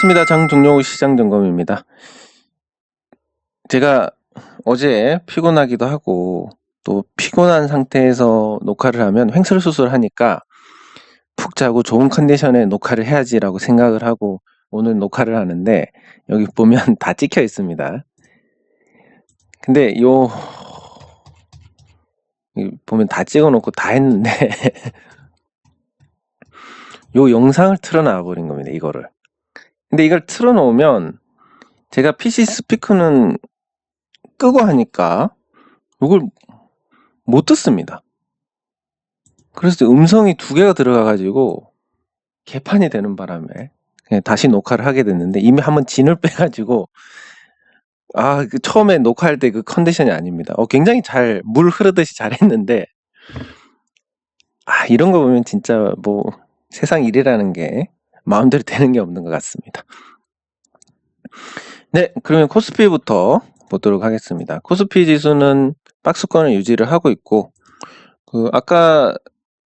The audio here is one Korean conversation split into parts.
반갑습니다. 장종료 시장점검입니다. 제가 어제 피곤하기도 하고 또 피곤한 상태에서 녹화를 하면 횡설수설하니까 푹 자고 좋은 컨디션에 녹화를 해야지라고 생각을 하고 오늘 녹화를 하는데 여기 보면 다 찍혀 있습니다. 근데 보면 다 찍어놓고 다 했는데 요 영상을 틀어놔 버린 겁니다. 이거를. 근데 이걸 틀어놓으면 제가 PC 스피커는 끄고 하니까 이걸 못 듣습니다. 그래서 음성이 2개가 들어가가지고 개판이 되는 바람에 그냥 다시 녹화를 하게 됐는데 이미 한번 진을 빼가지고 그 처음에 녹화할 때 그 컨디션이 아닙니다. 굉장히 물 흐르듯이 잘했는데 이런 거 보면 진짜 뭐 세상 일이라는 게 마음대로 되는 게 없는 것 같습니다. 네, 그러면 코스피부터 보도록 하겠습니다. 코스피 지수는 박스권을 유지를 하고 있고 아까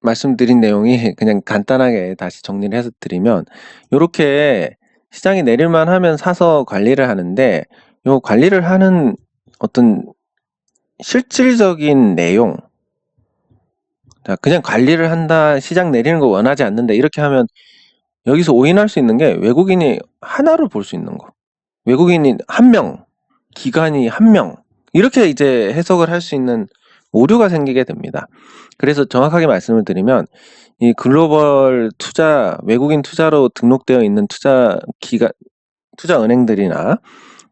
말씀드린 내용이 그냥 간단하게 다시 정리를 해서 드리면 이렇게 시장이 내릴만 하면 사서 관리를 하는데 요 관리를 하는 어떤 실질적인 내용, 그냥 관리를 한다, 시장 내리는 거 원하지 않는다 이렇게 하면 여기서 오인할 수 있는 게 외국인이 하나로 볼 수 있는 거, 외국인이 1명, 기관이 1명 이렇게 이제 해석을 할 수 있는 오류가 생기게 됩니다. 그래서 정확하게 말씀을 드리면 이 글로벌 투자, 외국인 투자로 등록되어 있는 투자 은행들이나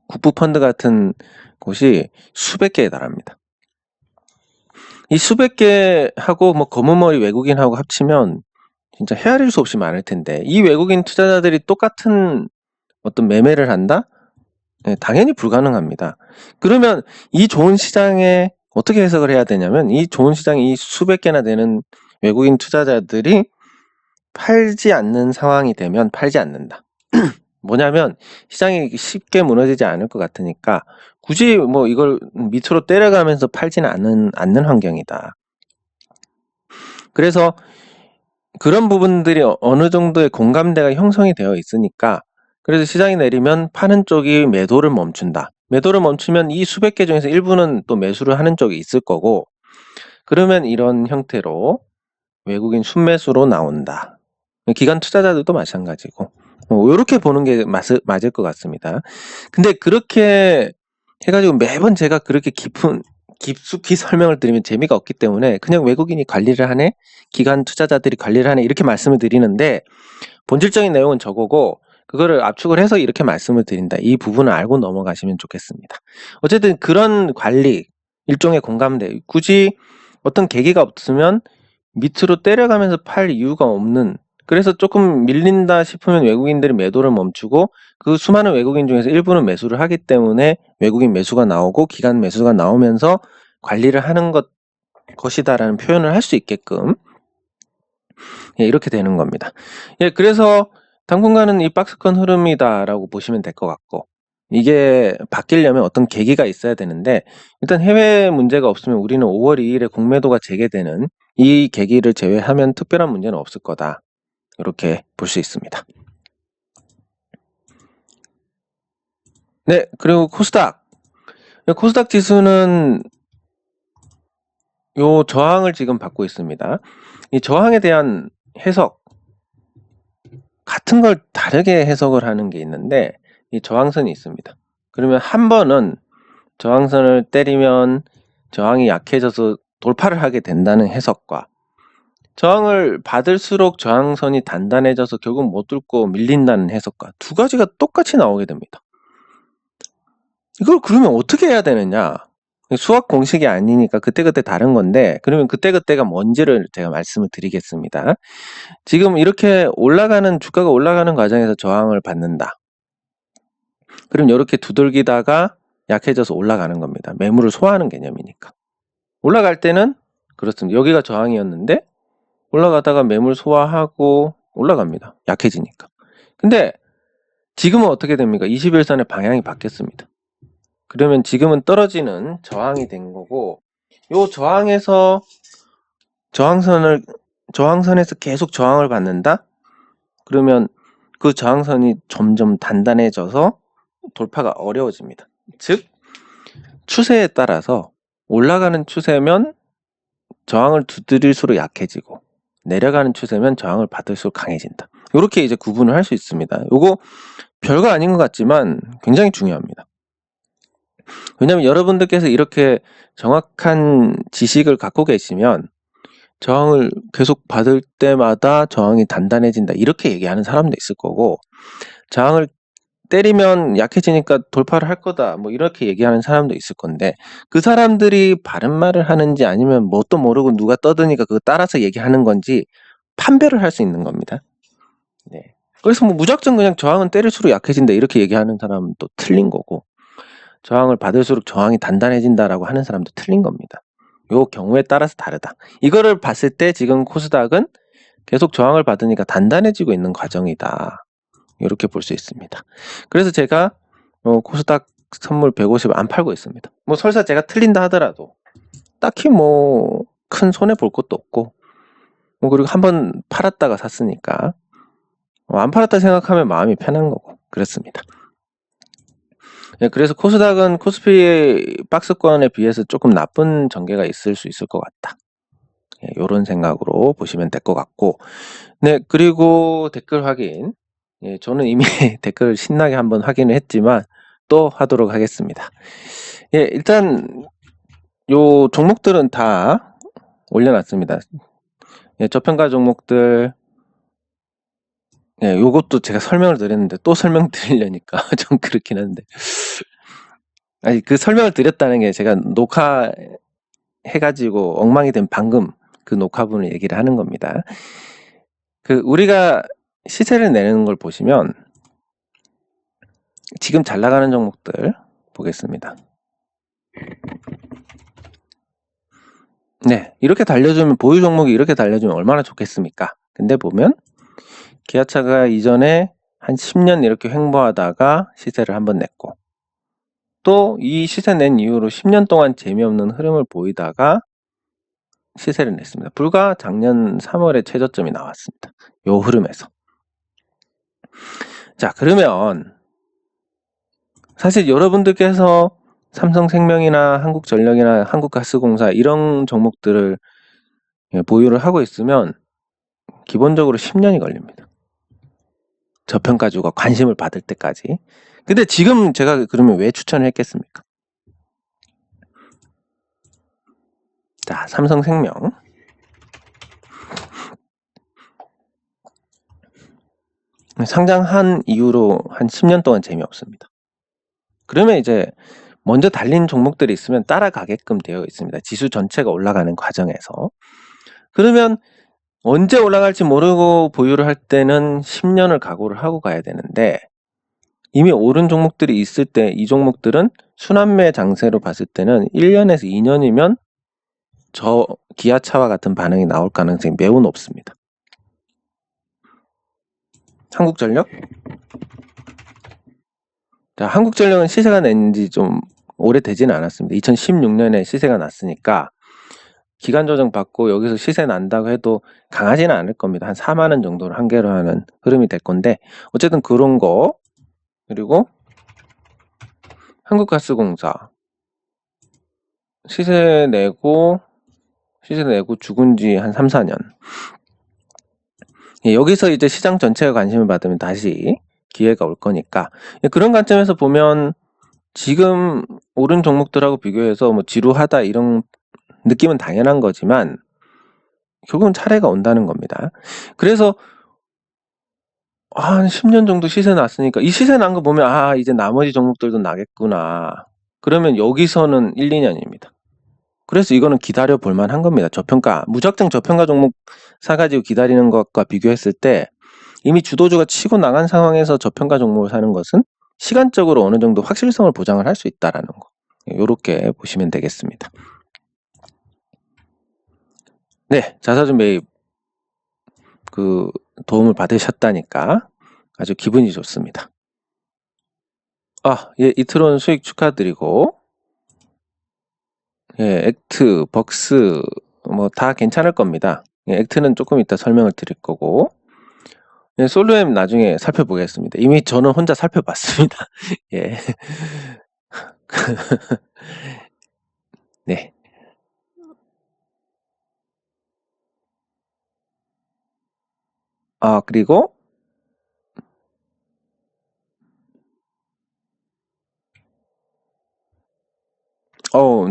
국부펀드 같은 곳이 수백 개에 달합니다. 이 수백 개하고 뭐 검은머리 외국인하고 합치면 진짜 헤아릴 수 없이 많을 텐데 이 외국인 투자자들이 똑같은 어떤 매매를 한다? 당연히 불가능합니다. 그러면 이 좋은 시장에 어떻게 해석을 해야 되냐면 이 좋은 시장에 이 수백 개나 되는 외국인 투자자들이 팔지 않는 상황이 되면 팔지 않는다. 뭐냐면 시장이 쉽게 무너지지 않을 것 같으니까 굳이 뭐 이걸 밑으로 때려가면서 팔지는 않는 환경이다. 그래서 그런 부분들이 어느 정도의 공감대가 형성이 되어 있으니까 그래서 시장이 내리면 파는 쪽이 매도를 멈춘다. 매도를 멈추면 이 수백 개 중에서 일부는 또 매수를 하는 쪽이 있을 거고 그러면 이런 형태로 외국인 순매수로 나온다. 기관 투자자들도 마찬가지고 이렇게 보는 게 맞을 것 같습니다. 근데 그렇게 해가지고 매번 제가 그렇게 깊숙이 설명을 드리면 재미가 없기 때문에 그냥 외국인이 관리를 하네, 기관 투자자들이 관리를 하네 이렇게 말씀을 드리는데 본질적인 내용은 저거고 그거를 압축을 해서 이렇게 말씀을 드린다. 이 부분을 알고 넘어가시면 좋겠습니다. 어쨌든 그런 관리, 일종의 공감대, 굳이 어떤 계기가 없으면 밑으로 때려가면서 팔 이유가 없는, 그래서 조금 밀린다 싶으면 외국인들이 매도를 멈추고 그 수많은 외국인 중에서 일부는 매수를 하기 때문에 외국인 매수가 나오고 기관 매수가 나오면서 관리를 하는 것이다라는 표현을 할 수 있게끔 이렇게 되는 겁니다. 그래서 당분간은 이 박스권 흐름이다라고 보시면 될 것 같고 이게 바뀌려면 어떤 계기가 있어야 되는데 일단 해외 문제가 없으면 우리는 5월 2일에 공매도가 재개되는 이 계기를 제외하면 특별한 문제는 없을 거다. 이렇게 볼 수 있습니다. 네, 그리고 코스닥 지수는 요 저항을 지금 받고 있습니다. 이 저항에 대한 해석, 같은 걸 다르게 해석을 하는 게 있는데 이 저항선이 있습니다. 그러면 한 번은 저항선을 때리면 저항이 약해져서 돌파를 하게 된다는 해석과 저항을 받을수록 저항선이 단단해져서 결국 못 뚫고 밀린다는 해석과 두 가지가 똑같이 나오게 됩니다. 이걸 그러면 어떻게 해야 되느냐? 수학 공식이 아니니까 그때그때 다른 건데 그러면 그때그때가 뭔지를 제가 말씀을 드리겠습니다. 지금 이렇게 주가가 올라가는 과정에서 저항을 받는다. 그럼 이렇게 두들기다가 약해져서 올라가는 겁니다. 매물을 소화하는 개념이니까. 올라갈 때는 그렇습니다. 여기가 저항이었는데 올라가다가 매물 소화하고 올라갑니다. 약해지니까. 근데 지금은 어떻게 됩니까? 21선의 방향이 바뀌었습니다. 그러면 지금은 떨어지는 저항이 된 거고 요 저항에서 저항선에서 계속 저항을 받는다? 그러면 그 저항선이 점점 단단해져서 돌파가 어려워집니다. 즉 추세에 따라서 올라가는 추세면 저항을 두드릴수록 약해지고 내려가는 추세면 저항을 받을수록 강해진다. 이렇게 이제 구분을 할 수 있습니다. 요거 별거 아닌 것 같지만 굉장히 중요합니다. 왜냐하면 여러분들께서 이렇게 정확한 지식을 갖고 계시면 저항을 계속 받을 때마다 저항이 단단해진다 이렇게 얘기하는 사람도 있을 거고, 저항을 때리면 약해지니까 돌파를 할 거다 뭐 이렇게 얘기하는 사람도 있을 건데, 그 사람들이 바른 말을 하는지 아니면 뭣도 모르고 누가 떠드니까 그거 따라서 얘기하는 건지 판별을 할 수 있는 겁니다. 네. 그래서 뭐 무작정 그냥 저항은 때릴수록 약해진다 이렇게 얘기하는 사람은 또 틀린 거고, 저항을 받을수록 저항이 단단해진다라고 하는 사람도 틀린 겁니다. 요 경우에 따라서 다르다. 이거를 봤을 때 지금 코스닥은 계속 저항을 받으니까 단단해지고 있는 과정이다. 이렇게 볼 수 있습니다. 그래서 제가 코스닥 선물 150 안 팔고 있습니다. 뭐 설사 제가 틀린다 하더라도 딱히 뭐 큰 손해 볼 것도 없고, 뭐 그리고 한번 팔았다가 샀으니까 안 팔았다 생각하면 마음이 편한 거고 그렇습니다. 네, 그래서 코스닥은 코스피 박스권에 비해서 조금 나쁜 전개가 있을 수 있을 것 같다. 네, 이런 생각으로 보시면 될 것 같고, 네, 그리고 댓글 확인. 예, 저는 이미 댓글 신나게 한번 확인을 했지만 또 하도록 하겠습니다. 예, 일단 요 종목들은 다 올려놨습니다. 예, 저평가 종목들, 예, 요것도 제가 설명을 드렸는데 또 설명드리려니까 좀 그렇긴 한데, 아니 그 설명을 드렸다는 게 제가 녹화해가지고 엉망이 된 방금 그 녹화분을 얘기를 하는 겁니다. 그 우리가 시세를 내는 걸 보시면 지금 잘 나가는 종목들 보겠습니다. 네, 이렇게 달려주면, 보유 종목이 이렇게 달려주면 얼마나 좋겠습니까? 근데 보면 기아차가 이전에 한 10년 이렇게 횡보하다가 시세를 한번 냈고, 또 이 시세 낸 이후로 10년 동안 재미없는 흐름을 보이다가 시세를 냈습니다. 불과 작년 3월에 최저점이 나왔습니다. 요 흐름에서. 자, 그러면 사실 여러분들께서 삼성생명이나 한국전력이나 한국가스공사 이런 종목들을 보유를 하고 있으면 기본적으로 10년이 걸립니다. 저평가주가 관심을 받을 때까지. 근데 지금 제가 그러면 왜 추천을 했겠습니까? 자, 삼성생명. 상장한 이후로 한 10년 동안 재미없습니다. 그러면 이제 먼저 달린 종목들이 있으면 따라가게끔 되어 있습니다. 지수 전체가 올라가는 과정에서. 그러면 언제 올라갈지 모르고 보유를 할 때는 10년을 각오를 하고 가야 되는데, 이미 오른 종목들이 있을 때 이 종목들은 순환매 장세로 봤을 때는 1년에서 2년이면 저 기아차와 같은 반응이 나올 가능성이 매우 높습니다. 한국전력? 자, 한국전력은 시세가 낸 지 좀 오래되지는 않았습니다. 2016년에 시세가 났으니까 기간 조정 받고 여기서 시세 난다고 해도 강하지는 않을 겁니다. 한 4만 원 정도를 한계로 하는 흐름이 될 건데, 어쨌든 그런 거. 그리고 한국가스공사 시세 내고 죽은 지 한 3, 4년. 여기서 이제 시장 전체가 관심을 받으면 다시 기회가 올 거니까, 그런 관점에서 보면 지금 오른 종목들하고 비교해서 뭐 지루하다 이런 느낌은 당연한 거지만 결국은 차례가 온다는 겁니다. 그래서 한 10년 정도 시세 났으니까 이 시세 난 거 보면 이제 나머지 종목들도 나겠구나. 그러면 여기서는 1, 2년입니다. 그래서 이거는 기다려 볼 만한 겁니다. 무작정 저평가 종목 사가지고 기다리는 것과 비교했을 때 이미 주도주가 치고 나간 상황에서 저평가 종목을 사는 것은 시간적으로 어느 정도 확실성을 보장을 할 수 있다라는 거. 이렇게 보시면 되겠습니다. 네, 자사주 매입 도움을 받으셨다니까 아주 기분이 좋습니다. 예, 이트론 수익 축하드리고, 예, 액트, 벅스 뭐 다 괜찮을 겁니다. 예, 액트는 조금 이따 설명을 드릴 거고, 네, 솔루엠 나중에 살펴보겠습니다. 이미 저는 혼자 살펴봤습니다. 예. 네. 그리고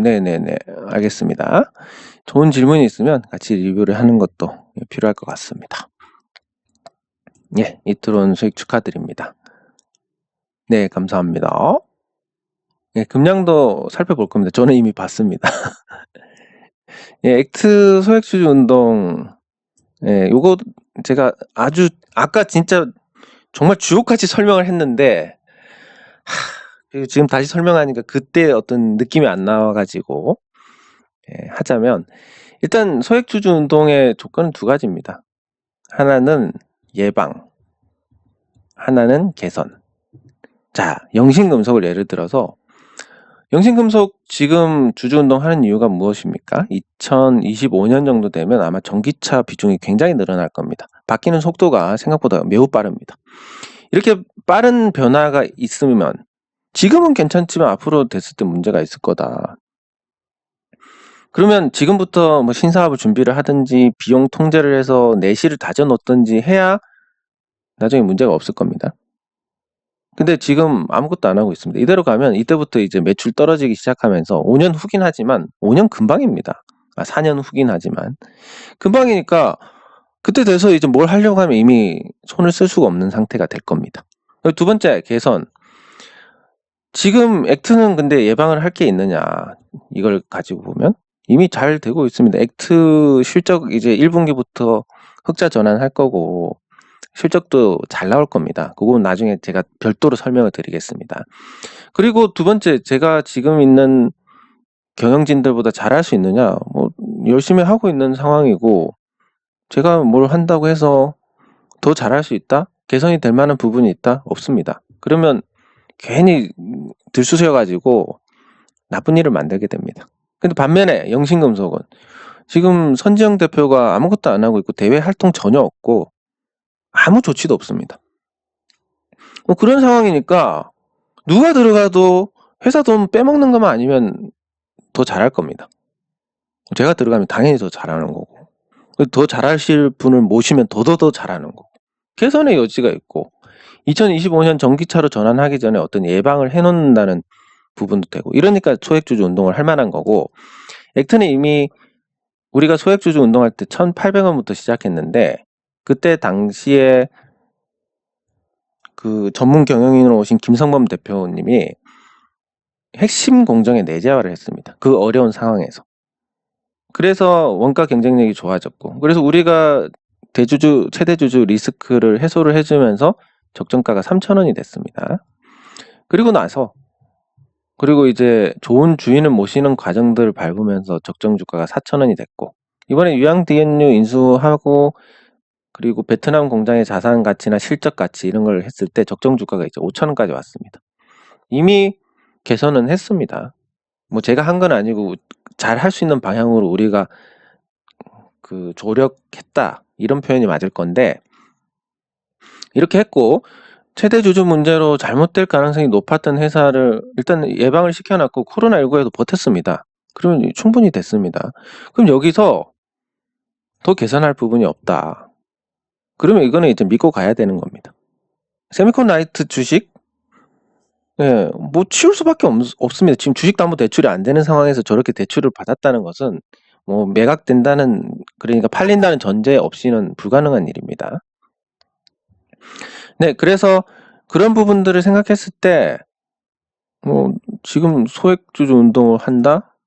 네네네. 알겠습니다. 좋은 질문이 있으면 같이 리뷰를 하는 것도 필요할 것 같습니다. 예, 이트론 수익 축하드립니다. 네, 감사합니다. 예, 금량도 살펴볼 겁니다. 저는 이미 봤습니다. 예, 액트 소액주주 운동, 예, 요거 제가 아까 진짜 정말 주옥같이 설명을 했는데, 그리고 지금 다시 설명하니까 그때 어떤 느낌이 안 나와가지고, 예, 하자면, 일단 소액주주 운동의 조건은 두 가지입니다. 하나는 예방, 하나는 개선. 자, 영신금속을 예를 들어서, 영신금속 지금 주주운동 하는 이유가 무엇입니까? 2025년 정도 되면 아마 전기차 비중이 굉장히 늘어날 겁니다. 바뀌는 속도가 생각보다 매우 빠릅니다. 이렇게 빠른 변화가 있으면 지금은 괜찮지만 앞으로 됐을 때 문제가 있을 거다. 그러면 지금부터 뭐 신사업을 준비를 하든지 비용 통제를 해서 내실을 다져놓든지 해야 나중에 문제가 없을 겁니다. 근데 지금 아무것도 안 하고 있습니다. 이대로 가면 이때부터 이제 매출 떨어지기 시작하면서 5년 후긴 하지만 5년 금방입니다. 4년 후긴 하지만 금방이니까 그때 돼서 이제 뭘 하려고 하면 이미 손을 쓸 수가 없는 상태가 될 겁니다. 두 번째, 개선. 지금 액트는 근데 예방을 할 게 있느냐, 이걸 가지고 보면 이미 잘 되고 있습니다. 액트 실적 이제 1분기부터 흑자 전환할 거고 실적도 잘 나올 겁니다. 그건 나중에 제가 별도로 설명을 드리겠습니다. 그리고 두 번째, 제가 지금 있는 경영진들보다 잘할 수 있느냐, 뭐 열심히 하고 있는 상황이고 제가 뭘 한다고 해서 더 잘할 수 있다? 개선이 될 만한 부분이 있다? 없습니다. 그러면 괜히 들쑤셔가지고 나쁜 일을 만들게 됩니다. 근데 반면에 영신금속은 지금 선지영 대표가 아무것도 안 하고 있고 대외 활동 전혀 없고 아무 조치도 없습니다. 뭐 그런 상황이니까 누가 들어가도 회사 돈 빼먹는 것만 아니면 더 잘할 겁니다. 제가 들어가면 당연히 더 잘하는 거고 더 잘하실 분을 모시면 더 잘하는 거고 개선의 여지가 있고 2025년 전기차로 전환하기 전에 어떤 예방을 해놓는다는 부분도 되고 이러니까 소액주주 운동을 할 만한 거고 액트는 이미 우리가 소액주주 운동할 때 1,800원부터 시작했는데 그때 당시에 그 전문 경영인으로 오신 김성범 대표님이 핵심 공정에 내재화를 했습니다. 그 어려운 상황에서. 그래서 원가 경쟁력이 좋아졌고 그래서 우리가 대주주 최대주주 리스크를 해소를 해주면서 적정가가 3,000원이 됐습니다. 그리고 이제 좋은 주인을 모시는 과정들을 밟으면서 적정 주가가 4,000원이 됐고 이번에 유양 DNU 인수하고 그리고 베트남 공장의 자산 가치나 실적 가치 이런 걸 했을 때 적정 주가가 이제 5,000원까지 왔습니다. 이미 개선은 했습니다. 뭐 제가 한 건 아니고 잘 할 수 있는 방향으로 우리가 그 조력했다 이런 표현이 맞을 건데 이렇게 했고 최대 주주 문제로 잘못될 가능성이 높았던 회사를 일단 예방을 시켜놨고 코로나19에도 버텼습니다. 그러면 충분히 됐습니다. 그럼 여기서 더 개선할 부분이 없다. 그러면 이거는 이제 믿고 가야 되는 겁니다. 세미콘라이트 주식? 예, 뭐 치울 수밖에 없습니다. 지금 주식담보대출이 안 되는 상황에서 저렇게 대출을 받았다는 것은 뭐 매각된다는 그러니까 팔린다는 전제 없이는 불가능한 일입니다. 네, 그래서 그런 부분들을 생각했을 때 뭐 지금 소액주주 운동을 한다?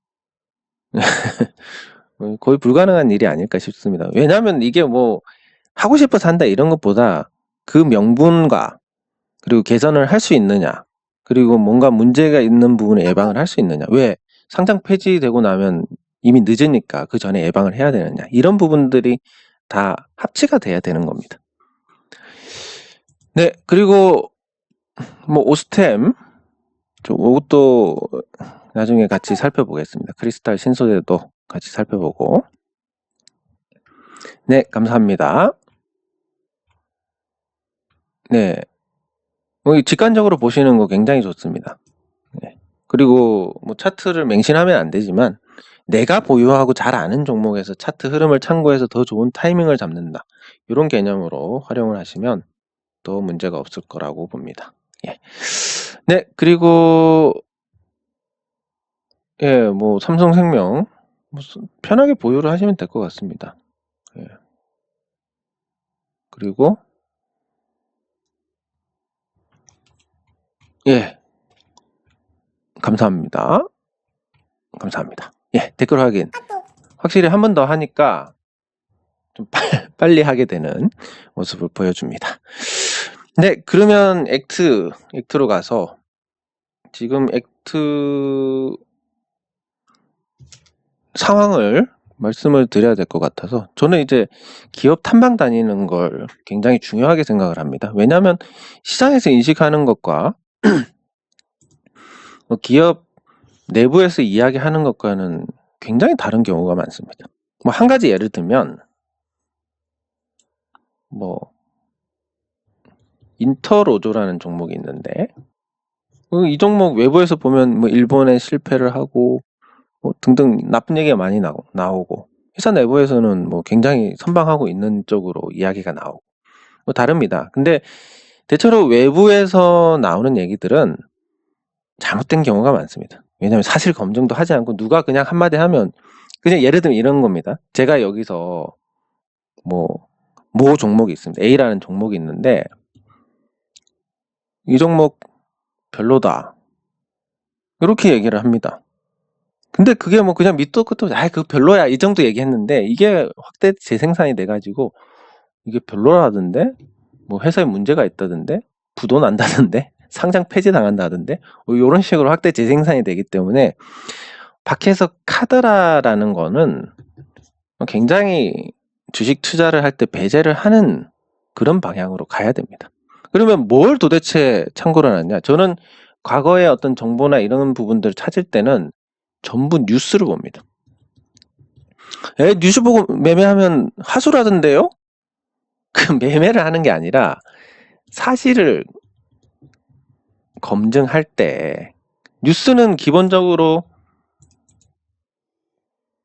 거의 불가능한 일이 아닐까 싶습니다. 왜냐하면 이게 뭐 하고 싶어서 한다 이런 것보다 그 명분과 그리고 개선을 할 수 있느냐 그리고 뭔가 문제가 있는 부분을 예방을 할 수 있느냐 왜 상장 폐지되고 나면 이미 늦으니까 그 전에 예방을 해야 되느냐 이런 부분들이 다 합치가 돼야 되는 겁니다. 네, 그리고 뭐 오스템 이것도 나중에 같이 살펴보겠습니다. 크리스탈 신소재도 같이 살펴보고 네, 감사합니다. 네. 직관적으로 보시는 거 굉장히 좋습니다. 네. 그리고 뭐 차트를 맹신하면 안 되지만 내가 보유하고 잘 아는 종목에서 차트 흐름을 참고해서 더 좋은 타이밍을 잡는다. 이런 개념으로 활용을 하시면 또 문제가 없을 거라고 봅니다. 예. 네, 그리고 예, 뭐 삼성생명 편하게 보유를 하시면 될 것 같습니다. 예. 그리고 예, 감사합니다. 감사합니다. 예, 댓글 확인. 확실히 한 번 더 하니까 좀 빨리 하게 되는 모습을 보여줍니다. 네, 그러면 액트로 가서 지금 액트 상황을 말씀을 드려야 될 것 같아서 저는 이제 기업 탐방 다니는 걸 굉장히 중요하게 생각을 합니다. 왜냐하면 시장에서 인식하는 것과 기업 내부에서 이야기하는 것과는 굉장히 다른 경우가 많습니다. 뭐 한 가지 예를 들면 뭐 인터로조라는 종목이 있는데 이 종목 외부에서 보면 뭐 일본에 실패를 하고 뭐 등등 나쁜 얘기가 많이 나오고 회사 내부에서는 뭐 굉장히 선방하고 있는 쪽으로 이야기가 나오고 뭐 다릅니다. 근데 대체로 외부에서 나오는 얘기들은 잘못된 경우가 많습니다. 왜냐하면 사실 검증도 하지 않고 누가 그냥 한마디 하면 그냥 예를 들면 이런 겁니다. 제가 여기서 모 종목이 있습니다. A라는 종목이 있는데 이 종목 별로다. 이렇게 얘기를 합니다. 근데 그게 뭐 그냥 밑도 끝도 그거 별로야 이 정도 얘기했는데 이게 확대 재생산이 돼가지고 이게 별로라던데 뭐 회사에 문제가 있다던데 부도 난다던데 상장 폐지 당한다던데 이런 식으로 확대 재생산이 되기 때문에 밖에서 카더라라는 거는 굉장히 주식 투자를 할 때 배제를 하는 그런 방향으로 가야 됩니다. 그러면 뭘 도대체 참고를 하느냐? 저는 과거의 어떤 정보나 이런 부분들을 찾을 때는 전부 뉴스를 봅니다. 뉴스 보고 매매하면 하수라던데요? 그 매매를 하는 게 아니라 사실을 검증할 때 뉴스는 기본적으로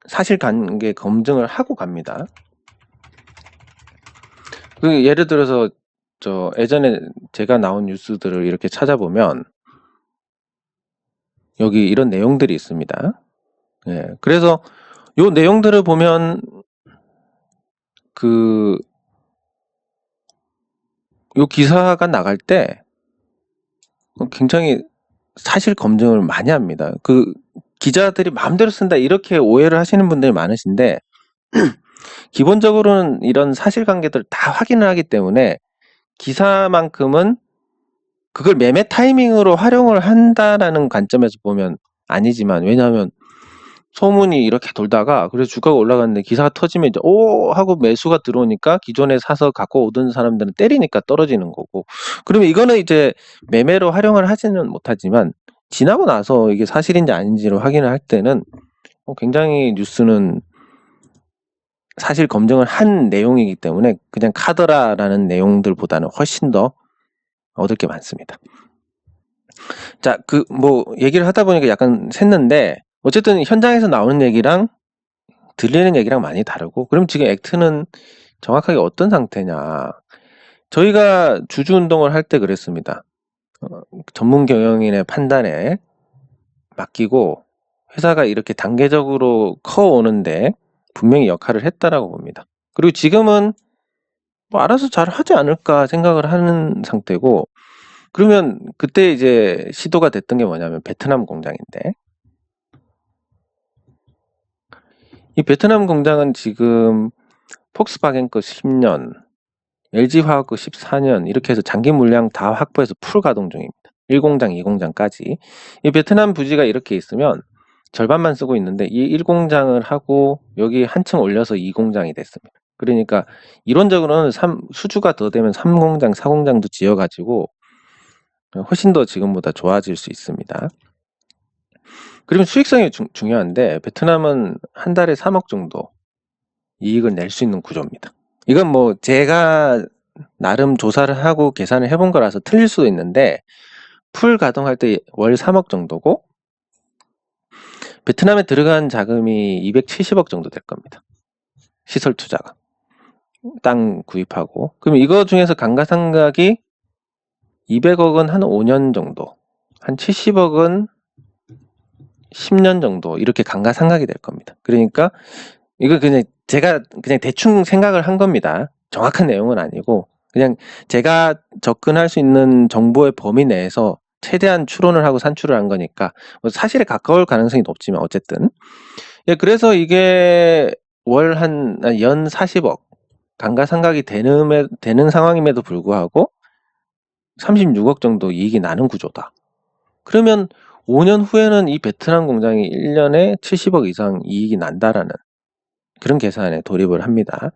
사실관계 검증을 하고 갑니다. 예를 들어서 예전에 제가 나온 뉴스들을 이렇게 찾아보면 여기 이런 내용들이 있습니다. 예, 그래서 요 내용들을 보면 요 기사가 나갈 때 굉장히 사실 검증을 많이 합니다. 기자들이 마음대로 쓴다 이렇게 오해를 하시는 분들이 많으신데 기본적으로는 이런 사실관계들을 다 확인을 하기 때문에 기사만큼은 그걸 매매 타이밍으로 활용을 한다라는 관점에서 보면 아니지만 왜냐하면 소문이 이렇게 돌다가 그래서 주가가 올라갔는데 기사가 터지면 이제 오 하고 매수가 들어오니까 기존에 사서 갖고 오던 사람들은 때리니까 떨어지는 거고 그러면 이거는 이제 매매로 활용을 하지는 못하지만 지나고 나서 이게 사실인지 아닌지를 확인을 할 때는 굉장히 뉴스는 사실 검증을 한 내용이기 때문에 그냥 카더라라는 내용들보다는 훨씬 더 얻을 게 많습니다. 자, 얘기를 하다 보니까 약간 샜는데 어쨌든 현장에서 나오는 얘기랑 들리는 얘기랑 많이 다르고 그럼 지금 액트는 정확하게 어떤 상태냐. 저희가 주주운동을 할 때 그랬습니다. 전문 경영인의 판단에 맡기고 회사가 이렇게 단계적으로 커오는데 분명히 역할을 했다라고 봅니다. 그리고 지금은 뭐 알아서 잘 하지 않을까 생각을 하는 상태고 그러면 그때 이제 시도가 됐던 게 뭐냐면 베트남 공장인데 이 베트남 공장은 지금 폭스바겐 거 10년, LG화학 거 14년 이렇게 해서 장기 물량 다 확보해서 풀 가동 중입니다. 1공장, 2공장까지. 이 베트남 부지가 이렇게 있으면 절반만 쓰고 있는데 이 1공장을 하고 여기 한층 올려서 2공장이 됐습니다. 그러니까 이론적으로는 수주가 더 되면 3공장, 4공장도 지어가지고 훨씬 더 지금보다 좋아질 수 있습니다. 그러면 수익성이 중요한데 베트남은 한 달에 3억 정도 이익을 낼 수 있는 구조입니다. 이건 뭐 제가 나름 조사를 하고 계산을 해본 거라서 틀릴 수도 있는데 풀 가동할 때 월 3억 정도고 베트남에 들어간 자금이 270억 정도 될 겁니다. 시설 투자가. 땅 구입하고. 그럼 이거 중에서 감가상각이 200억은 한 5년 정도, 한 70억은 10년 정도 이렇게 감가상각이 될 겁니다. 그러니까 이거 그냥 제가 그냥 대충 생각을 한 겁니다. 정확한 내용은 아니고 그냥 제가 접근할 수 있는 정보의 범위 내에서 최대한 추론을 하고 산출을 한 거니까 뭐 사실에 가까울 가능성이 높지만 어쨌든 예, 그래서 이게 월 연 40억 감가상각이 되는 상황임에도 불구하고 36억 정도 이익이 나는 구조다. 그러면 5년 후에는 이 베트남 공장이 1년에 70억 이상 이익이 난다라는 그런 계산에 돌입을 합니다.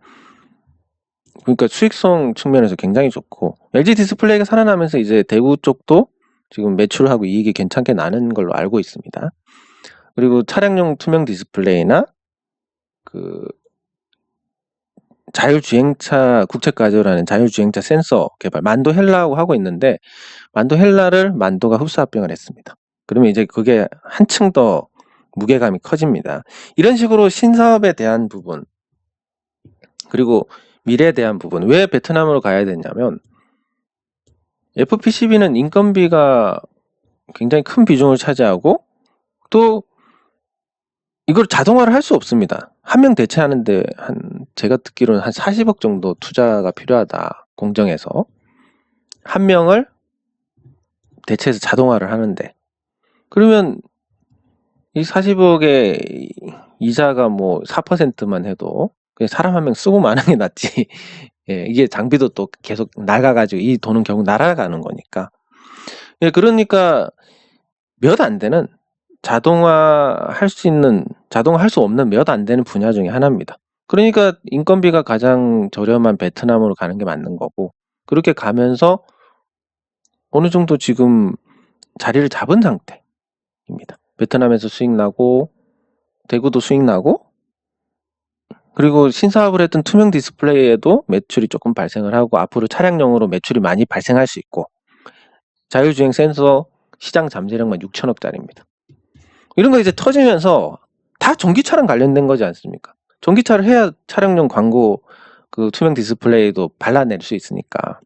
그러니까 수익성 측면에서 굉장히 좋고 LG 디스플레이가 살아나면서 이제 대구 쪽도 지금 매출하고 이익이 괜찮게 나는 걸로 알고 있습니다. 그리고 차량용 투명 디스플레이나 그 자율주행차 국책가져라는 자율주행차 센서 개발 만도 헬라하고 하고 있는데 만도 헬라를 만도가 흡수 합병을 했습니다. 그러면 이제 그게 한층 더 무게감이 커집니다. 이런 식으로 신사업에 대한 부분 그리고 미래에 대한 부분 왜 베트남으로 가야 되냐면 FPCB는 인건비가 굉장히 큰 비중을 차지하고 또 이걸 자동화를 할 수 없습니다. 한 명 대체하는데 제가 듣기로는 한 40억 정도 투자가 필요하다. 공정에서. 한 명을 대체해서 자동화를 하는데 그러면 이 40억의 이자가 뭐 4%만 해도 그냥 사람 한 명 쓰고 마는 게 낫지. 예, 이게 장비도 또 계속 나가가지고 이 돈은 결국 날아가는 거니까. 예, 그러니까 몇 안 되는 자동화 할 수 없는 몇 안 되는 분야 중에 하나입니다. 그러니까 인건비가 가장 저렴한 베트남으로 가는 게 맞는 거고 그렇게 가면서 어느 정도 지금 자리를 잡은 상태입니다. 베트남에서 수익 나고 대구도 수익 나고 그리고 신사업을 했던 투명 디스플레이에도 매출이 조금 발생을 하고 앞으로 차량용으로 매출이 많이 발생할 수 있고 자율주행 센서 시장 잠재력만 6천억짜리입니다. 이런 거 이제 터지면서 다 전기차랑 관련된 거지 않습니까? 전기차를 해야 차량용 광고 그 투명 디스플레이도 발라낼 수 있으니까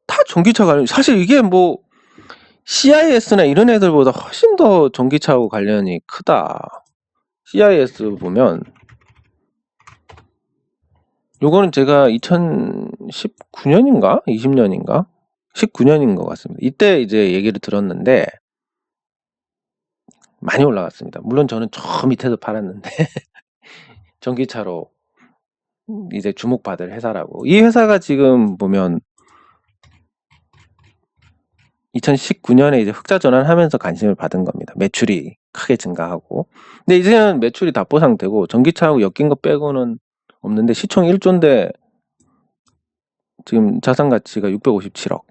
다 전기차 관련. 사실 이게 뭐 CIS나 이런 애들보다 훨씬 더 전기차하고 관련이 크다. CIS 보면 요거는 제가 2019년인가 20년인가 19년인 것 같습니다. 이때 이제 얘기를 들었는데 많이 올라갔습니다. 물론 저는 저 밑에서 팔았는데 전기차로 이제 주목받을 회사라고. 이 회사가 지금 보면 2019년에 이제 흑자 전환하면서 관심을 받은 겁니다. 매출이 크게 증가하고. 근데 이제는 매출이 답보 상태고 전기차하고 엮인 거 빼고는 없는데 시총 1조인데 지금 자산 가치가 657억.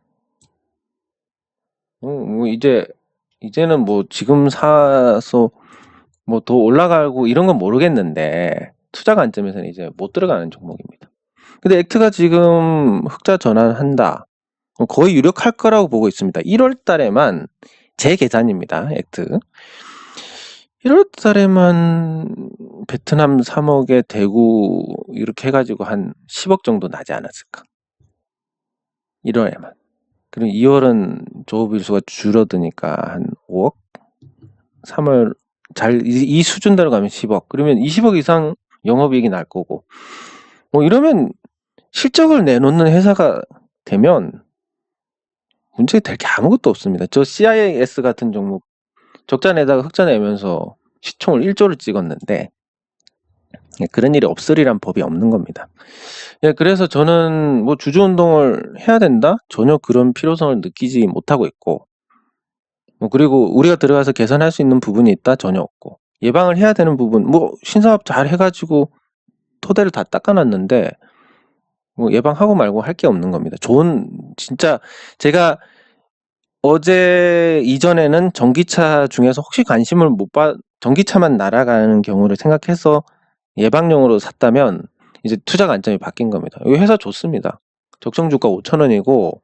뭐 이제는 뭐 지금 사서 뭐 더 올라가고 이런 건 모르겠는데 투자 관점에서는 이제 못 들어가는 종목입니다. 근데 액트가 지금 흑자 전환한다. 거의 유력할 거라고 보고 있습니다. 1월 달에만 제 계산입니다. 액트. 1월 달에만 베트남 3억에 대구 이렇게 해가지고 한 10억 정도 나지 않았을까. 1월에만. 그리고 2월은 조업일수가 줄어드니까 한 5억? 3월 이 수준대로 가면 10억. 그러면 20억 이상 영업이익이 날 거고. 뭐 이러면 실적을 내놓는 회사가 되면 문제 될 게 아무것도 없습니다. 저 CIS 같은 종목 적자 내다가 흑자 내면서 시총을 1조를 찍었는데 그런 일이 없으리란 법이 없는 겁니다. 예, 그래서 저는 뭐 주주운동을 해야 된다? 전혀 그런 필요성을 느끼지 못하고 있고 뭐 그리고 우리가 들어가서 개선할 수 있는 부분이 있다? 전혀 없고 예방을 해야 되는 부분 뭐 신사업 잘 해가지고 토대를 다 닦아놨는데 뭐 예방하고 말고 할 게 없는 겁니다. 진짜 제가 어제 이전에는 전기차 중에서 혹시 전기차만 날아가는 경우를 생각해서 예방용으로 샀다면 이제 투자 관점이 바뀐 겁니다. 이 회사 좋습니다. 적정 주가 5,000원이고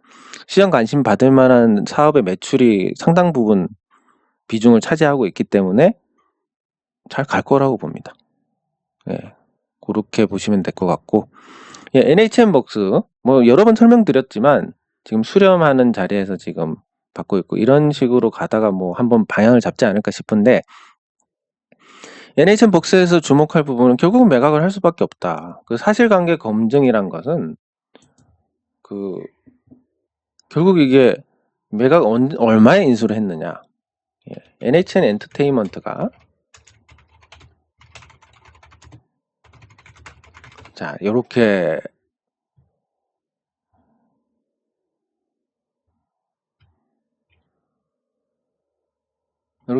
시장 관심 받을 만한 사업의 매출이 상당 부분 비중을 차지하고 있기 때문에 잘 갈 거라고 봅니다. 예, 그렇게 보시면 될 것 같고, 예, NHN벅스 뭐 여러 번 설명드렸지만 지금 수렴하는 자리에서 지금 받고 있고, 이런 식으로 가다가 뭐 한번 방향을 잡지 않을까 싶은데, NHN벅스에서 주목할 부분은 결국은 매각을 할 수밖에 없다. 그 사실관계 검증이란 것은 결국 이게 매각 얼마에 인수를 했느냐. 예, NHN 엔터테인먼트가 자, 요렇게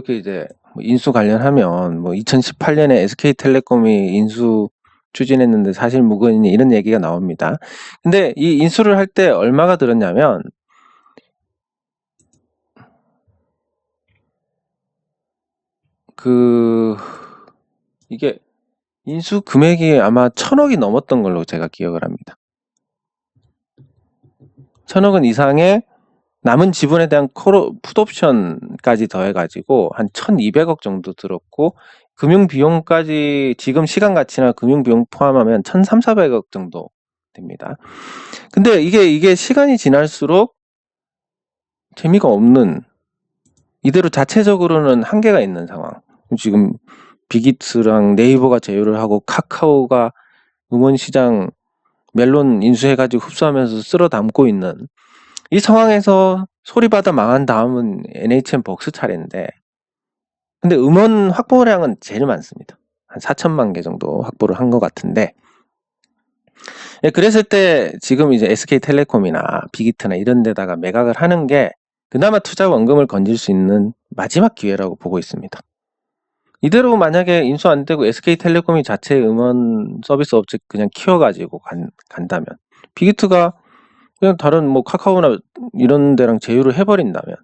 이제 인수 관련하면 뭐 2018년에 SK텔레콤이 인수 추진했는데 사실 무근이니 이런 얘기가 나옵니다. 근데 이 인수를 할 때 얼마가 들었냐면 이게 인수 금액이 아마 1,000억이 넘었던 걸로 제가 기억을 합니다. 1,000억 이상의 남은 지분에 대한 풋옵션까지 더해가지고 한 1,200억 정도 들었고, 금융비용까지 지금 시간 가치나 금융비용 포함하면 1,300~1,400억 정도 됩니다. 근데 이게 시간이 지날수록 재미가 없는, 이대로 자체적으로는 한계가 있는 상황. 지금 빅히트랑 네이버가 제휴를 하고 카카오가 음원시장 멜론 인수해가지고 흡수하면서 쓸어 담고 있는 이 상황에서 소리받아 망한 다음은 NHN벅스 차례인데, 근데 음원 확보량은 제일 많습니다. 한 4천만 개 정도 확보를 한 것 같은데, 예, 그랬을 때 지금 이제 SK텔레콤이나 빅히트나 이런 데다가 매각을 하는 게 그나마 투자 원금을 건질 수 있는 마지막 기회라고 보고 있습니다. 이대로 만약에 인수 안 되고 SK텔레콤이 자체 음원 서비스 업체 그냥 키워가지고 간다면, 빅히트가 그냥 다른 뭐 카카오나 이런 데랑 제휴를 해버린다면,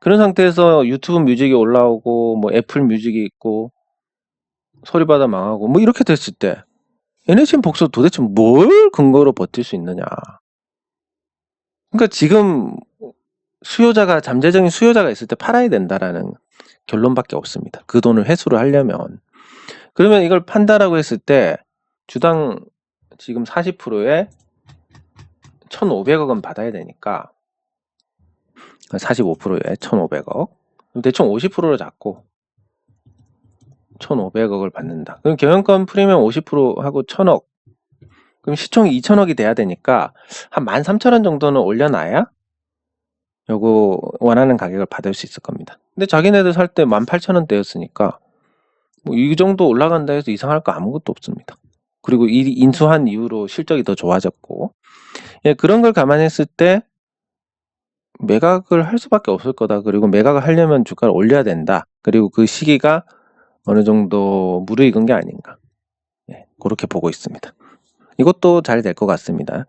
그런 상태에서 유튜브 뮤직이 올라오고 뭐 애플 뮤직이 있고 소리받아 망하고 뭐 이렇게 됐을 때 NHN복수 도대체 뭘 근거로 버틸 수 있느냐. 그러니까 지금 잠재적인 수요자가 있을 때 팔아야 된다라는 결론밖에 없습니다. 그 돈을 회수를 하려면. 그러면 이걸 판다라고 했을 때 주당 지금 40%에 1,500억은 받아야 되니까, 45%에 1,500억. 대충 50%로 잡고 1,500억을 받는다. 그럼 경영권 프리미엄 50%하고 1,000억. 그럼 시총이 2,000억이 돼야 되니까 한 13,000원 정도는 올려놔야 요거 원하는 가격을 받을 수 있을 겁니다. 근데 자기네들 살 때 18,000원대였으니까 뭐 이 정도 올라간다 해서 이상할 거 아무것도 없습니다. 그리고 이 인수한 이후로 실적이 더 좋아졌고, 예, 그런 걸 감안했을 때 매각을 할 수밖에 없을 거다. 그리고 매각을 하려면 주가를 올려야 된다. 그리고 그 시기가 어느 정도 무르익은 게 아닌가. 예, 그렇게 보고 있습니다. 이것도 잘 될 것 같습니다.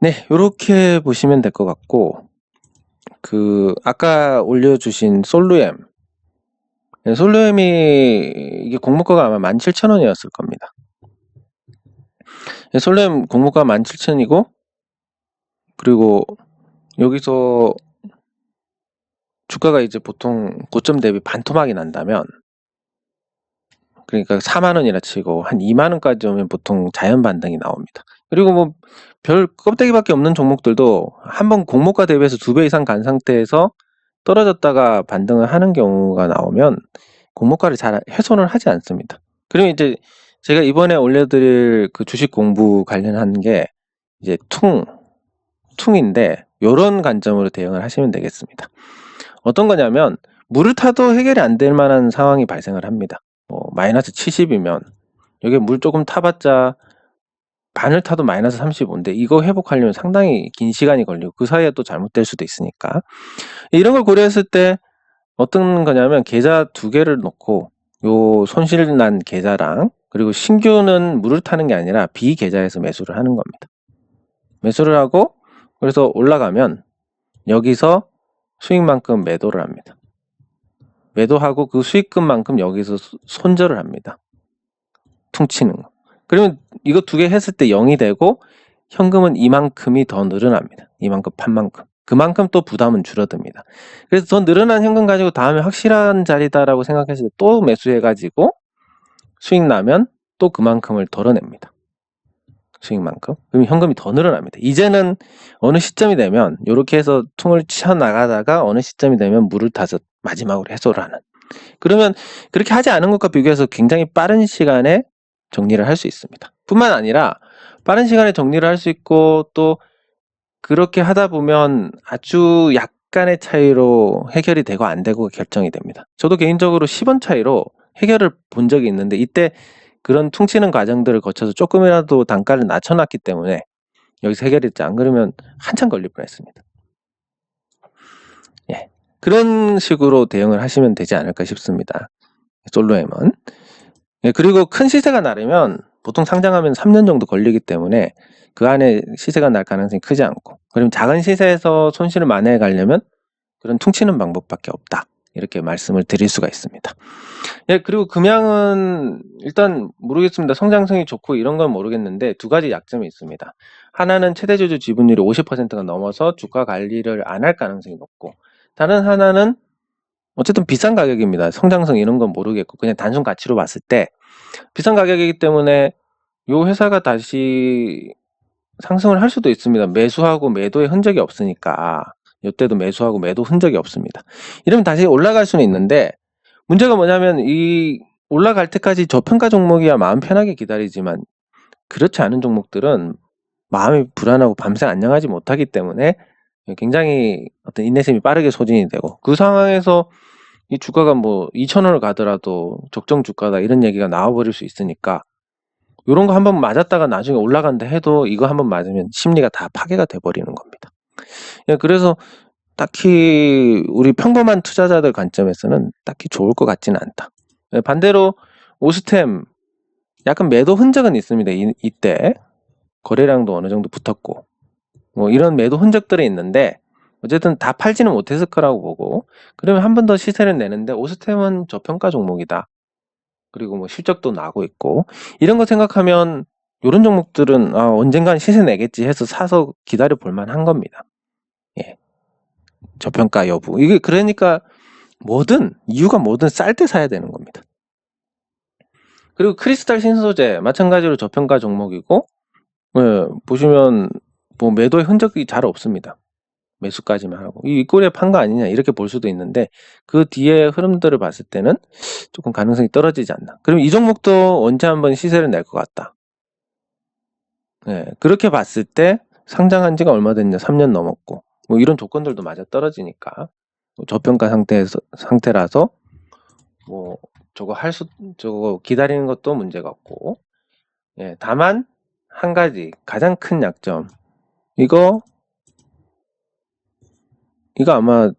네, 이렇게 보시면 될 것 같고, 아까 올려주신 솔루엠. 네, 솔루엠이 이게 공모가가 아마 17,000원이었을 겁니다. 네, 솔루엠 공모가 17,000원이고, 그리고 여기서 주가가 이제 보통 고점 대비 반토막이 난다면, 그러니까 4만원이라 치고 한 2만원까지 오면 보통 자연 반등이 나옵니다. 그리고 뭐 별 껍데기밖에 없는 종목들도 한번 공모가 대비해서 2배 이상 간 상태에서 떨어졌다가 반등을 하는 경우가 나오면 공모가를 잘 훼손을 하지 않습니다. 그러면 이제 제가 이번에 올려드릴 그 주식 공부 관련한 게 이제 퉁인데, 요런 관점으로 대응을 하시면 되겠습니다. 어떤 거냐면, 물을 타도 해결이 안 될 만한 상황이 발생을 합니다. 마이너스 70이면 여기 물 조금 타봤자 반을 타도 마이너스 35인데 이거 회복하려면 상당히 긴 시간이 걸리고 그 사이에 또 잘못될 수도 있으니까, 이런 걸 고려했을 때 어떤 거냐면 계좌 2개를 놓고 요 손실난 계좌랑 그리고 신규는 물을 타는 게 아니라 비계좌에서 매수를 하는 겁니다. 매수를 하고 그래서 올라가면 여기서 수익만큼 매도를 합니다. 매도하고 그 수익금만큼 여기서 손절을 합니다. 퉁치는 거. 그러면 이거 두 개 했을 때 0이 되고 현금은 이만큼이 더 늘어납니다. 이만큼 판 만큼. 그만큼 또 부담은 줄어듭니다. 그래서 더 늘어난 현금 가지고 다음에 확실한 자리다라고 생각했을 때 또 매수해가지고 수익 나면 또 그만큼을 덜어냅니다. 수익만큼. 그럼 현금이 더 늘어납니다. 이제는 어느 시점이 되면 이렇게 해서 퉁을 치어나가다가 어느 시점이 되면 물을 타서 마지막으로 해소를 하는. 그러면 그렇게 하지 않은 것과 비교해서 굉장히 빠른 시간에 정리를 할 수 있습니다. 뿐만 아니라 빠른 시간에 정리를 할 수 있고 또 그렇게 하다 보면 아주 약간의 차이로 해결이 되고 안 되고 결정이 됩니다. 저도 개인적으로 10원 차이로 해결을 본 적이 있는데 이때 그런 퉁치는 과정들을 거쳐서 조금이라도 단가를 낮춰놨기 때문에 여기서 해결이 됐지, 안 그러면 한참 걸릴 뻔했습니다. 예, 그런 식으로 대응을 하시면 되지 않을까 싶습니다. 솔로엠은. 예, 그리고 큰 시세가 나려면 보통 상장하면 3년 정도 걸리기 때문에 그 안에 시세가 날 가능성이 크지 않고, 그럼 작은 시세에서 손실을 만회해 가려면 그런 퉁치는 방법밖에 없다, 이렇게 말씀을 드릴 수가 있습니다. 예, 그리고 금양은 일단 모르겠습니다. 성장성이 좋고 이런 건 모르겠는데 두 가지 약점이 있습니다. 하나는 최대주주 지분율이 50%가 넘어서 주가 관리를 안 할 가능성이 높고, 다른 하나는 어쨌든 비싼 가격입니다. 성장성 이런 건 모르겠고 그냥 단순 가치로 봤을 때 비싼 가격이기 때문에 이 회사가 다시 상승을 할 수도 있습니다. 매수하고 매도의 흔적이 없으니까. 이때도 매수하고 매도 흔적이 없습니다. 이러면 다시 올라갈 수는 있는데 문제가 뭐냐면 이 올라갈 때까지 저평가 종목이야 마음 편하게 기다리지만 그렇지 않은 종목들은 마음이 불안하고 밤새 안녕하지 못하기 때문에 굉장히 어떤 인내심이 빠르게 소진이 되고, 그 상황에서 이 주가가 뭐 2,000원을 가더라도 적정 주가다 이런 얘기가 나와버릴 수 있으니까 이런 거 한번 맞았다가 나중에 올라간다 해도 이거 한번 맞으면 심리가 다 파괴가 돼버리는 겁니다. 예, 그래서 딱히 우리 평범한 투자자들 관점에서는 딱히 좋을 것 같지는 않다. 예, 반대로 오스템 약간 매도 흔적은 있습니다. 이때 거래량도 어느 정도 붙었고 뭐 이런 매도 흔적들이 있는데 어쨌든 다 팔지는 못했을 거라고 보고, 그러면 한 번 더 시세를 내는데 오스템은 저평가 종목이다, 그리고 뭐 실적도 나고 있고 이런 거 생각하면 이런 종목들은 언젠간 시세 내겠지 해서 사서 기다려 볼 만한 겁니다. 예, 저평가 여부. 이게 그러니까 이유가 뭐든 쌀 때 사야 되는 겁니다. 그리고 크리스탈 신소재 마찬가지로 저평가 종목이고, 예, 보시면 뭐 매도의 흔적이 잘 없습니다. 매수까지만 하고 이 윗꼬리에 판 거 아니냐 이렇게 볼 수도 있는데 그 뒤에 흐름들을 봤을 때는 조금 가능성이 떨어지지 않나. 그럼 이 종목도 언제 한번 시세를 낼 것 같다. 예, 그렇게 봤을 때 상장한 지가 얼마 됐냐, 3년 넘었고 뭐 이런 조건들도 맞아 떨어지니까 저평가 상태라서 뭐 저거 기다리는 것도 문제가 없고, 예, 다만 한 가지 가장 큰 약점, 이거 아마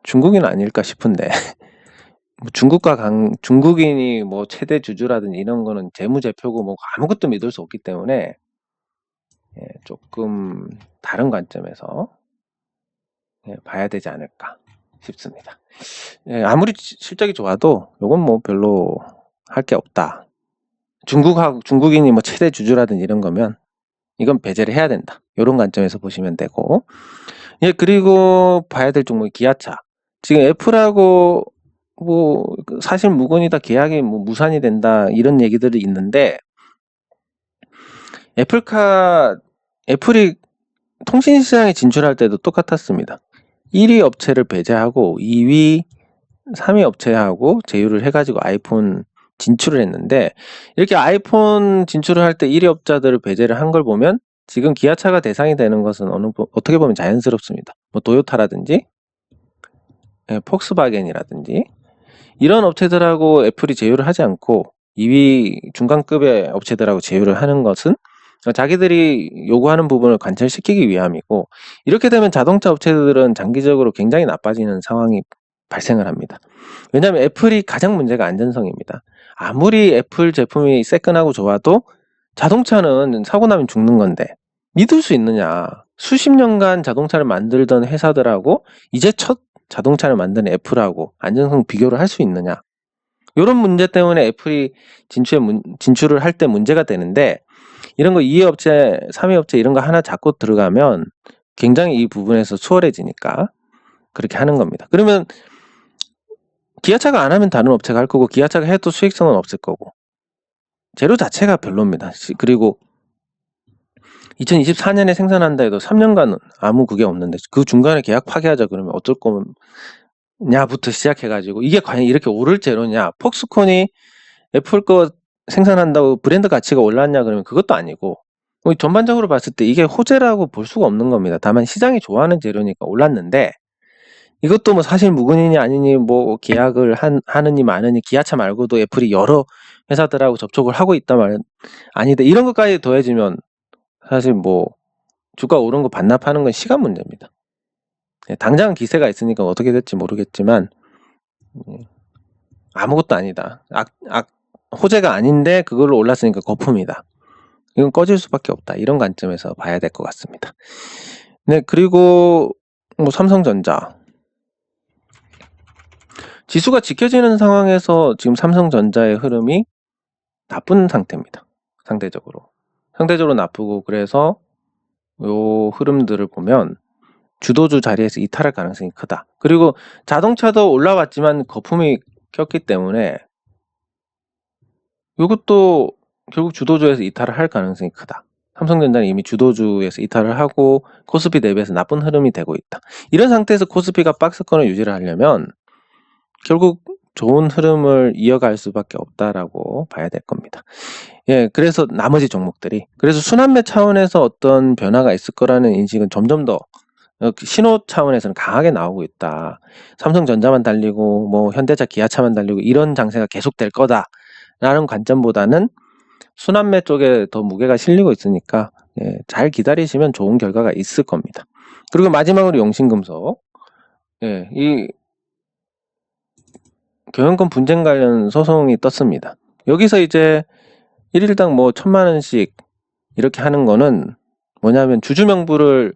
중국인 아닐까 싶은데 중국인이 뭐 최대 주주라든지 이런 거는 재무제표고 뭐 아무것도 믿을 수 없기 때문에, 예, 조금 다른 관점에서 봐야 되지 않을까 싶습니다. 예, 아무리 실적이 좋아도 이건 뭐 별로 할 게 없다. 중국인이 뭐 최대 주주라든지 이런 거면 이건 배제를 해야 된다. 이런 관점에서 보시면 되고, 예, 그리고 봐야 될 종목이 기아차. 지금 애플하고 뭐 사실 무근이다, 계약이 뭐 무산이 된다 이런 얘기들이 있는데, 애플이 통신시장에 진출할 때도 똑같았습니다. 1위 업체를 배제하고 2위, 3위 업체하고 제휴를 해가지고 아이폰 진출을 했는데, 이렇게 아이폰 진출을 할 때 1위 업자들을 배제를 한 걸 보면 지금 기아차가 대상이 되는 것은 어떻게 보면 자연스럽습니다. 뭐 도요타라든지 폭스바겐이라든지 이런 업체들하고 애플이 제휴를 하지 않고 2위 중간급의 업체들하고 제휴를 하는 것은 자기들이 요구하는 부분을 관철시키기 위함이고, 이렇게 되면 자동차 업체들은 장기적으로 굉장히 나빠지는 상황이 발생을 합니다. 왜냐하면 애플이 가장 문제가 안전성입니다. 아무리 애플 제품이 새끈하고 좋아도 자동차는 사고 나면 죽는 건데 믿을 수 있느냐. 수십 년간 자동차를 만들던 회사들하고 이제 첫 자동차를 만드는 애플하고 안전성 비교를 할 수 있느냐. 이런 문제 때문에 애플이 진출을 할 때 문제가 되는데, 이런 거 2위 업체, 3위 업체 이런 거 하나 잡고 들어가면 굉장히 이 부분에서 수월해지니까 그렇게 하는 겁니다. 그러면 기아차가 안 하면 다른 업체가 할 거고, 기아차가 해도 수익성은 없을 거고, 재료 자체가 별로입니다. 그리고 2024년에 생산한다 해도 3년간은 아무 그게 없는데, 그 중간에 계약 파기하자 그러면 어쩔 거냐부터 시작해가지고, 이게 과연 이렇게 오를 재료냐. 폭스콘이 애플 거 생산한다고 브랜드 가치가 올랐냐 그러면 그것도 아니고, 전반적으로 봤을 때 이게 호재라고 볼 수가 없는 겁니다. 다만 시장이 좋아하는 재료니까 올랐는데, 이것도 뭐 사실 무근이니 아니니 뭐 계약을 하느니 마느니, 기아차 말고도 애플이 여러 회사들하고 접촉을 하고 있다 말 아니다, 이런 것까지 더해지면 사실 뭐 주가 오른 거 반납하는 건 시간 문제입니다. 당장은 기세가 있으니까 어떻게 될지 모르겠지만 아무것도 아니다. 호재가 아닌데 그걸로 올랐으니까 거품이다. 이건 꺼질 수밖에 없다. 이런 관점에서 봐야 될 것 같습니다. 네, 그리고 뭐 삼성전자 지수가 지켜지는 상황에서 지금 삼성전자의 흐름이 나쁜 상태입니다. 상대적으로 나쁘고, 그래서 요 흐름들을 보면 주도주 자리에서 이탈할 가능성이 크다. 그리고 자동차도 올라왔지만 거품이 꼈기 때문에 이것도 결국 주도주에서 이탈을 할 가능성이 크다. 삼성전자는 이미 주도주에서 이탈을 하고 코스피 대비해서 나쁜 흐름이 되고 있다. 이런 상태에서 코스피가 박스권을 유지를 하려면 결국 좋은 흐름을 이어갈 수밖에 없다라고 봐야 될 겁니다. 예, 그래서 나머지 종목들이, 그래서 순환매 차원에서 어떤 변화가 있을 거라는 인식은 점점 더 신호 차원에서는 강하게 나오고 있다. 삼성전자만 달리고 뭐 현대차, 기아차만 달리고 이런 장세가 계속될 거다라는 관점보다는 순환매 쪽에 더 무게가 실리고 있으니까, 예, 잘 기다리시면 좋은 결과가 있을 겁니다. 그리고 마지막으로 용신금속, 예, 이 경영권 분쟁 관련 소송이 떴습니다. 여기서 이제 1일당 뭐 1,000만 원씩 이렇게 하는 거는 뭐냐면 주주 명부를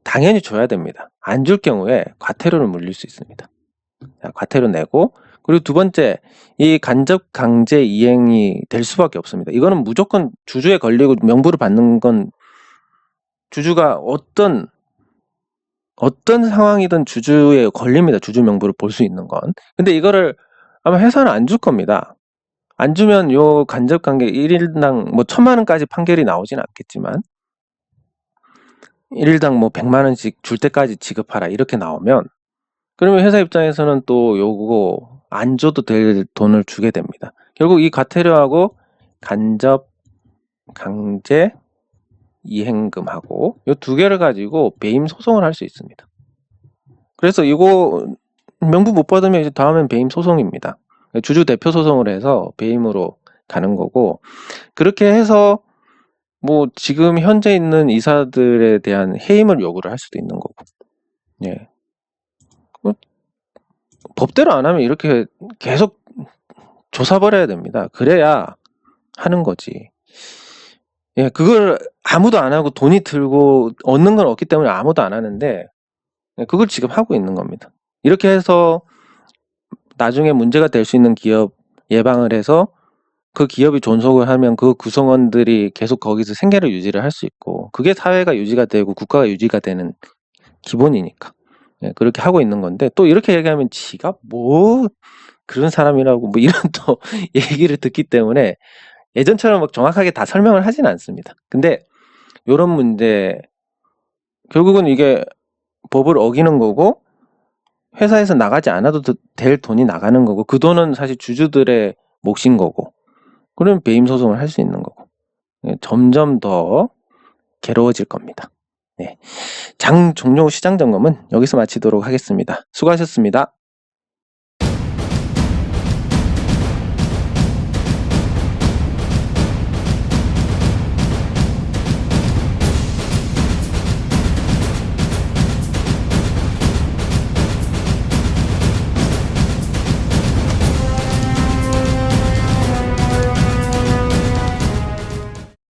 당연히 줘야 됩니다. 안 줄 경우에 과태료를 물릴 수 있습니다. 과태료 내고, 그리고 두 번째, 이 간접 강제 이행이 될 수밖에 없습니다. 이거는 무조건 주주에 걸리고 명부를 받는 건 주주가 어떤 상황이든 주주에 걸립니다. 주주 명부를 볼 수 있는 건. 근데 이거를 아마 회사는 안 줄 겁니다. 안 주면 요 간접 관계 1일당 뭐 1,000만 원까지 판결이 나오진 않겠지만 1일당 뭐 100만 원씩 줄 때까지 지급하라 이렇게 나오면, 그러면 회사 입장에서는 또 요거 안 줘도 될 돈을 주게 됩니다. 결국 이 과태료하고 간접 강제 이행금하고 요 두 개를 가지고 배임 소송을 할 수 있습니다. 그래서 이거 명부 못 받으면 이제 다음엔 배임 소송입니다. 주주 대표 소송을 해서 배임으로 가는 거고, 그렇게 해서 뭐 지금 현재 있는 이사들에 대한 해임을 요구를 할 수도 있는 거고, 예. 법대로 안 하면 이렇게 계속 조사버려야 됩니다. 그래야 하는 거지. 예, 그걸 아무도 안 하고 돈이 들고 얻는 건 없기 때문에 아무도 안 하는데, 그걸 지금 하고 있는 겁니다. 이렇게 해서 나중에 문제가 될 수 있는 기업 예방을 해서 그 기업이 존속을 하면 그 구성원들이 계속 거기서 생계를 유지를 할 수 있고, 그게 사회가 유지가 되고 국가가 유지가 되는 기본이니까, 예, 그렇게 하고 있는 건데, 또 이렇게 얘기하면 지가 뭐 그런 사람이라고 뭐 이런 또 얘기를 듣기 때문에 예전처럼 막 정확하게 다 설명을 하진 않습니다. 근데 이런 문제, 결국은 이게 법을 어기는 거고 회사에서 나가지 않아도 될 돈이 나가는 거고, 그 돈은 사실 주주들의 몫인 거고, 그러면 배임 소송을 할 수 있는 거고, 점점 더 괴로워질 겁니다. 네. 장 종료 후 시장 점검은 여기서 마치도록 하겠습니다. 수고하셨습니다.